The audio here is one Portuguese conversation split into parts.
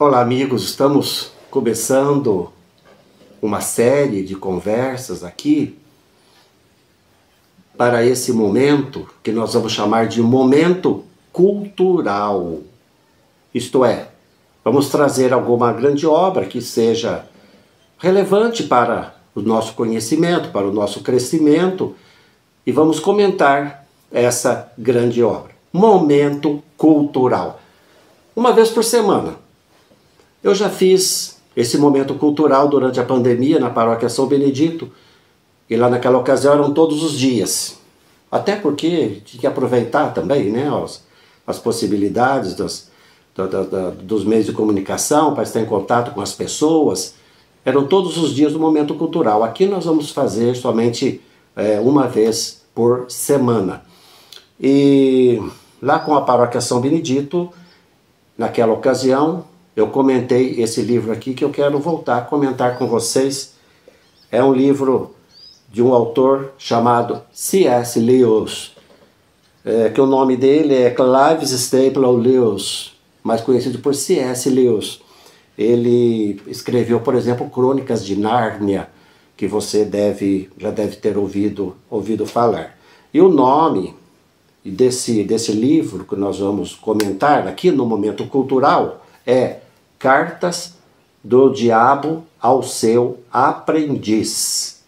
Olá, amigos, estamos começando uma série de conversas aqui para esse momento que nós vamos chamar de momento cultural. Isto é, vamos trazer alguma grande obra que seja relevante para o nosso conhecimento, para o nosso crescimento, e vamos comentar essa grande obra. Momento cultural. Uma vez por semana. Eu já fiz esse momento cultural durante a pandemia na paróquia São Benedito, e lá naquela ocasião eram todos os dias. Até porque tinha que aproveitar também, né, as possibilidades dos meios de comunicação para estar em contato com as pessoas. Eram todos os dias do momento cultural. Aqui nós vamos fazer somente uma vez por semana. E lá com a paróquia São Benedito, naquela ocasião, eu comentei esse livro aqui que eu quero voltar a comentar com vocês. É um livro de um autor chamado C.S. Lewis, que o nome dele é Clive Staples Lewis, mais conhecido por C.S. Lewis. Ele escreveu, por exemplo, Crônicas de Nárnia, que você já deve ter ouvido falar. E o nome desse livro que nós vamos comentar aqui no Momento Cultural é Cartas do Diabo ao Seu Aprendiz.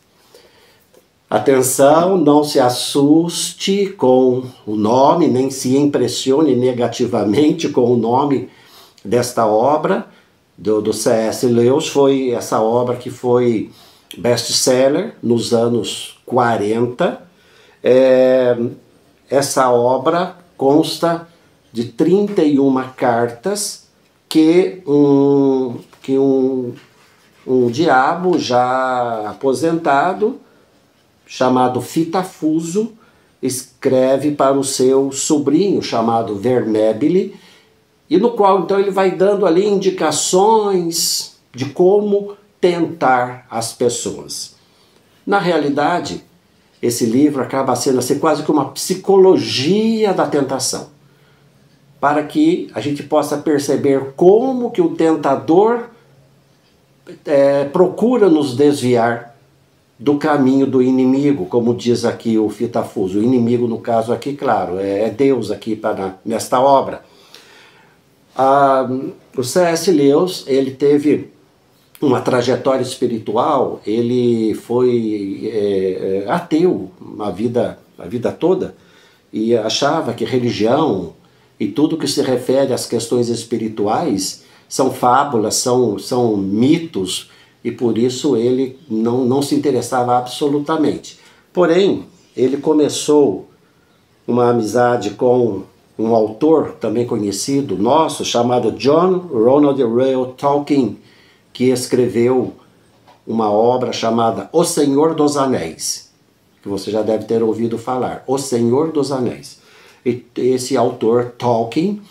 Atenção, não se assuste com o nome, nem se impressione negativamente com o nome desta obra do C.S. Lewis. Foi essa obra que foi best-seller nos anos 40. Essa obra consta de 31 cartas que um diabo já aposentado, chamado Fitafuso, escreve para o seu sobrinho, chamado Vermebile, e no qual então ele vai dando ali indicações de como tentar as pessoas. Na realidade, esse livro acaba sendo assim, quase que uma psicologia da tentação, para que a gente possa perceber como que o tentador procura nos desviar do caminho do inimigo, como diz aqui o Fitafuso. O inimigo, no caso aqui, claro, é Deus aqui nesta obra. O C.S. Lewis, ele teve uma trajetória espiritual, ele foi ateu a vida toda, e achava que religião e tudo que se refere às questões espirituais são fábulas, são mitos, e por isso ele não se interessava absolutamente. Porém, ele começou uma amizade com um autor também conhecido nosso, chamado John Ronald Reuel Tolkien, que escreveu uma obra chamada O Senhor dos Anéis, que você já deve ter ouvido falar, O Senhor dos Anéis. E esse autor, Tolkien,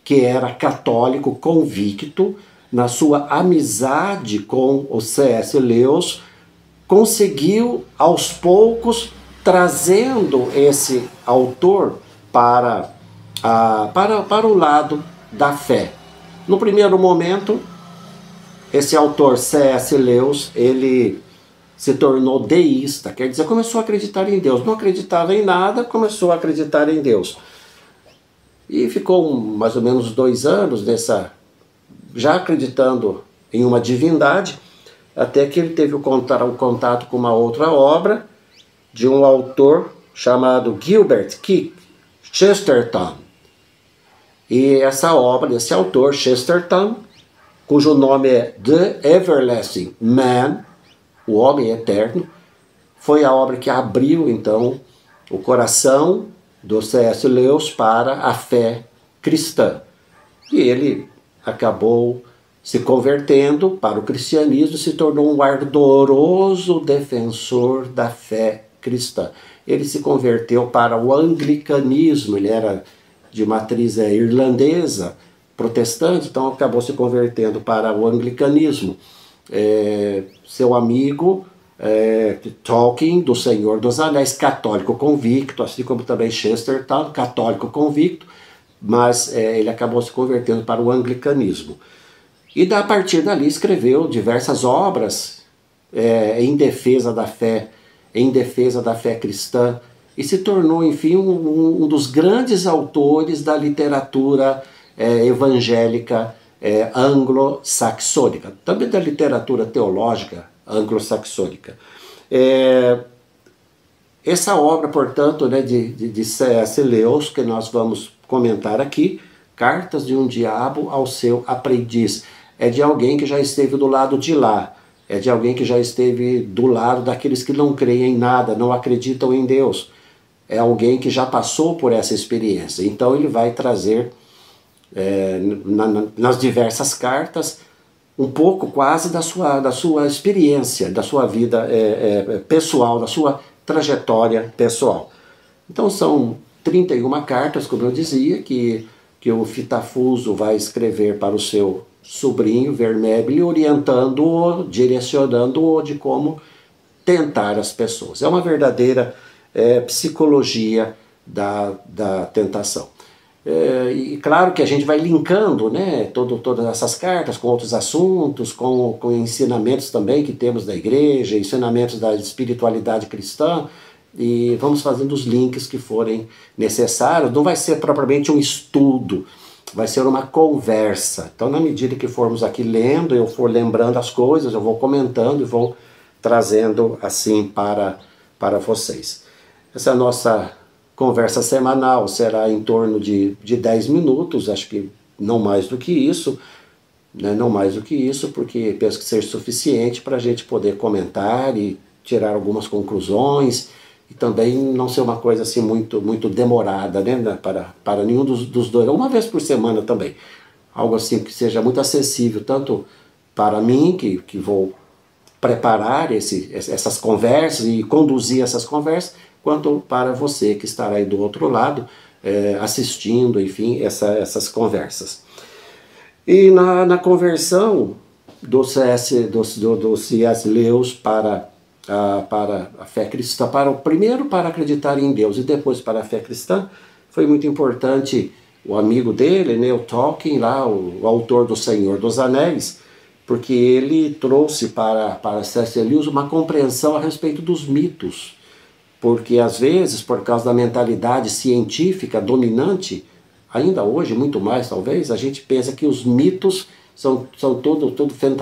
que era católico convicto, na sua amizade com o C.S. Lewis, conseguiu aos poucos, trazendo esse autor para o lado da fé. No primeiro momento, esse autor C.S. Lewis, ele se tornou deísta, quer dizer, começou a acreditar em Deus. Não acreditava em nada, começou a acreditar em Deus. E ficou mais ou menos 2 anos já acreditando em uma divindade, até que ele teve um contato com uma outra obra de um autor chamado Gilbert Keith Chesterton. E essa obra desse autor, Chesterton, cujo nome é The Everlasting Man, o Homem Eterno, foi a obra que abriu, então, o coração do C.S. Lewis para a fé cristã. E ele acabou se convertendo para o cristianismo e se tornou um ardoroso defensor da fé cristã. Ele se converteu para o anglicanismo, ele era de matriz irlandesa, protestante, então acabou se convertendo para o anglicanismo. Seu amigo Tolkien, do Senhor dos Anéis, católico convicto, assim como também Chesterton, católico convicto, mas ele acabou se convertendo para o anglicanismo. E a partir dali escreveu diversas obras em defesa da fé, cristã, e se tornou, enfim, um dos grandes autores da literatura evangélica anglo-saxônica, também da literatura teológica anglo-saxônica. Essa obra, portanto, né, de C.S. Lewis, que nós vamos comentar aqui, Cartas de um Diabo ao Seu Aprendiz, é de alguém que já esteve do lado de lá, é de alguém que já esteve do lado daqueles que não creem em nada, não acreditam em Deus. É alguém que já passou por essa experiência. Então ele vai trazer nas diversas cartas um pouco quase da sua experiência, da sua vida pessoal, da sua trajetória pessoal. Então são 31 cartas, como eu dizia, que o Fitafuso vai escrever para o seu sobrinho Vermebile, orientando-o, direcionando-o de como tentar as pessoas. É uma verdadeira psicologia da tentação. E claro que a gente vai linkando, né, todas essas cartas com outros assuntos, com ensinamentos também que temos da igreja, ensinamentos da espiritualidade cristã, e vamos fazendo os links que forem necessários. Não vai ser propriamente um estudo, vai ser uma conversa. Então, na medida que formos aqui lendo, eu for lembrando as coisas, eu vou comentando e vou trazendo assim para vocês. Essa nossa conversa semanal será em torno de 10 minutos, acho que não mais do que isso, né? Não mais do que isso, porque penso que seja suficiente para a gente poder comentar e tirar algumas conclusões, e também não ser uma coisa assim muito demorada, né? para nenhum dos dois, uma vez por semana também. Algo assim que seja muito acessível, tanto para mim, que vou preparar essas conversas e conduzir essas conversas, quanto para você que estará aí do outro lado, assistindo, enfim, essas conversas. E na conversão do C.S. Lewis para a fé cristã, primeiro para acreditar em Deus e depois para a fé cristã, foi muito importante o amigo dele, né, o Tolkien, lá, o autor do Senhor dos Anéis, porque ele trouxe para C.S. Lewis uma compreensão a respeito dos mitos. Porque às vezes, por causa da mentalidade científica dominante, ainda hoje, muito mais talvez, a gente pensa que os mitos são tudo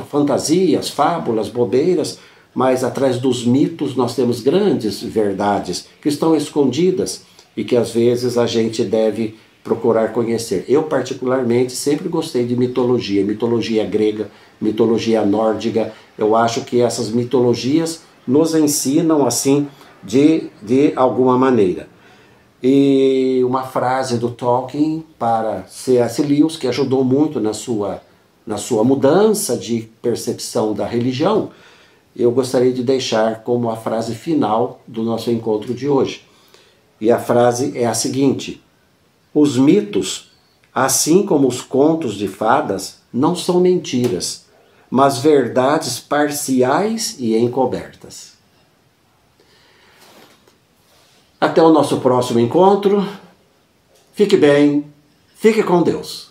fantasias, fábulas, bobeiras, mas atrás dos mitos nós temos grandes verdades que estão escondidas e que às vezes a gente deve procurar conhecer. Eu particularmente sempre gostei de mitologia grega, mitologia nórdica. Eu acho que essas mitologias nos ensinam assim de alguma maneira. E uma frase do Tolkien para C.S. Lewis, que ajudou muito na sua mudança de percepção da religião, eu gostaria de deixar como a frase final do nosso encontro de hoje. E a frase é a seguinte: os mitos, assim como os contos de fadas, não são mentiras, mas verdades parciais e encobertas. Até o nosso próximo encontro. Fique bem, fique com Deus.